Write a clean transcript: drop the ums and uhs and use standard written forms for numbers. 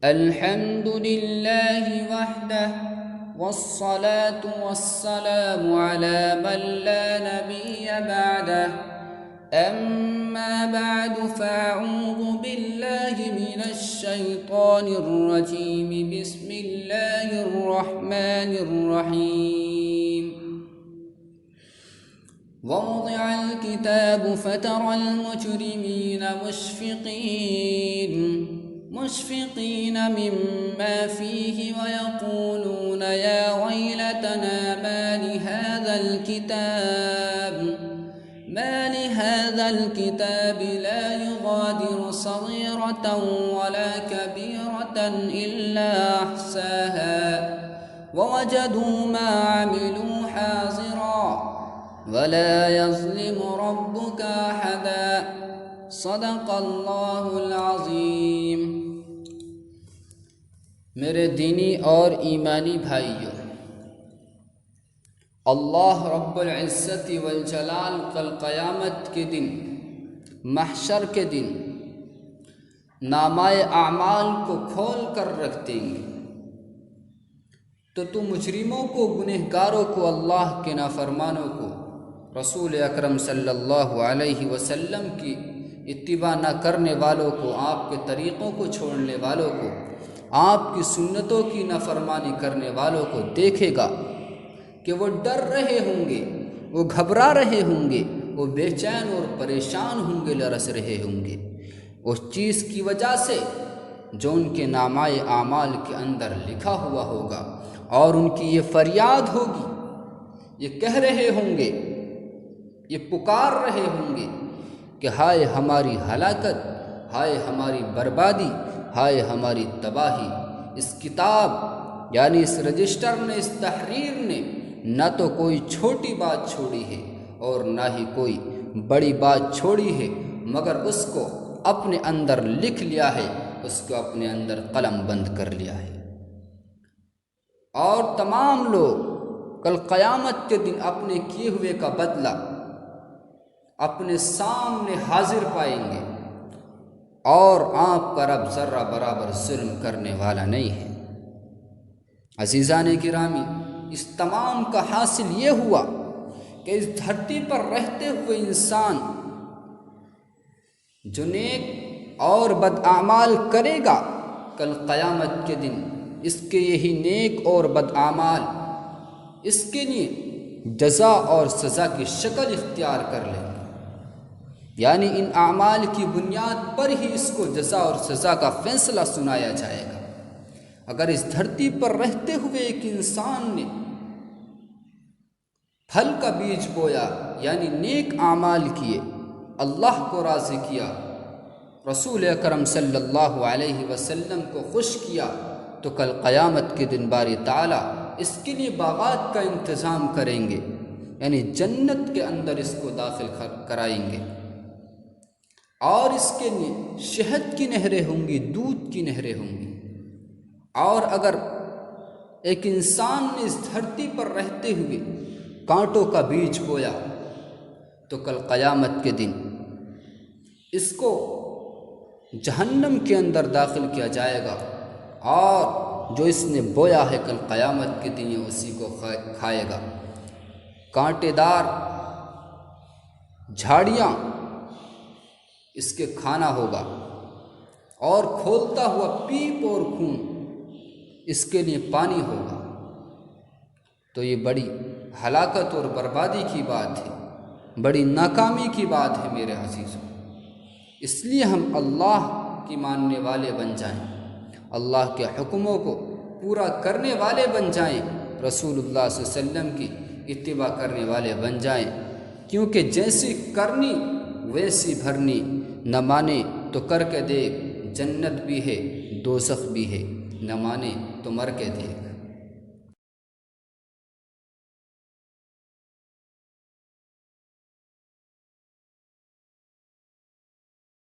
الحمد لله وحده والصلاة والسلام على من لا نبي بعده أما بعد فأعوذ بالله من الشيطان الرجيم بسم الله الرحمن الرحيم ووضع الكتاب فترى المجرمين مشفقين مما فيه ويقولون يا ويلتنا ما لهذا الكتاب لا يغادر صغيرة ولا كبيرة إلا أحصاها ووجدوا ما عملوا حاضرا ولا يظلم ربك أحدا صدق اللہ العظیم۔ میرے دینی اور ایمانی بھائیوں، اللہ رب العزت والجلال کل قیامت کے دن، محشر کے دن نامہ اعمال کو کھول کر رکھ دیں گے، تو مجرموں کو، گنہگاروں کو، اللہ کے نافرمانوں کو، رسول اکرم صلی اللہ علیہ وسلم کی اتباع نہ کرنے والوں کو، آپ کے طریقوں کو چھوڑنے والوں کو، آپ کی سنتوں کی نافرمانی کرنے والوں کو دیکھے گا کہ وہ ڈر رہے ہوں گے، وہ گھبرا رہے ہوں گے، وہ بے چین اور پریشان ہوں گے، لرز رہے ہوں گے اس چیز کی وجہ سے جو ان کے نامہ اعمال کے اندر لکھا ہوا ہوگا، اور ان کی یہ فریاد ہوگی، یہ کہہ رہے ہوں گے، یہ پکار رہے ہوں گے کہ ہائے ہماری ہلاکت، ہائے ہماری بربادی، ہائے ہماری تباہی۔ اس کتاب یعنی اس رجسٹر نے، اس تحریر نے نہ تو کوئی چھوٹی بات چھوڑی ہے اور نہ ہی کوئی بڑی بات چھوڑی ہے، مگر اس کو اپنے اندر لکھ لیا ہے، اس کو اپنے اندر قلم بند کر لیا ہے، اور تمام لوگ کل قیامت کے دن اپنے کیے ہوئے کا بدلہ اپنے سامنے حاضر پائیں گے، اور آپ کا رب ذرہ برابر ظلم کرنے والا نہیں ہے۔ عزیزان گرامی، اس تمام کا حاصل یہ ہوا کہ اس دھرتی پر رہتے ہوئے انسان جو نیک اور بد اعمال کرے گا، کل قیامت کے دن اس کے یہی نیک اور بد اعمال اس کے لیے جزا اور سزا کی شکل اختیار کر لیں گے، یعنی ان اعمال کی بنیاد پر ہی اس کو جزا اور سزا کا فیصلہ سنایا جائے گا۔ اگر اس دھرتی پر رہتے ہوئے ایک انسان نے پھل کا بیج بویا، یعنی نیک اعمال کیے، اللہ کو راضی کیا، رسول اکرم صلی اللہ علیہ وسلم کو خوش کیا، تو کل قیامت کے دن باری تعالیٰ اس کے لیے باغات کا انتظام کریں گے، یعنی جنت کے اندر اس کو داخل کرائیں گے، اور اس کے لیے شہد کی نہریں ہوں گی، دودھ کی نہریں ہوں گی۔ اور اگر ایک انسان نے اس دھرتی پر رہتے ہوئے کانٹوں کا بیج بویا، تو کل قیامت کے دن اس کو جہنم کے اندر داخل کیا جائے گا، اور جو اس نے بویا ہے کل قیامت کے دن یہ اسی کو کھائے گا۔ کانٹے دار جھاڑیاں اس کے کھانا ہوگا، اور کھولتا ہوا پیپ اور خون اس کے لیے پانی ہوگا۔ تو یہ بڑی ہلاکت اور بربادی کی بات ہے، بڑی ناکامی کی بات ہے میرے عزیزوں۔ اس لیے ہم اللہ کی ماننے والے بن جائیں، اللہ کے حکموں کو پورا کرنے والے بن جائیں، رسول اللہ صلی اللہ علیہ وسلم کی اتباع کرنے والے بن جائیں، کیونکہ جیسی کرنی ویسی بھرنی، نہ مانے تو کر کے دیکھ، جنت بھی ہے دوزخ بھی ہے، نہ مانے تو مر کے دیکھ۔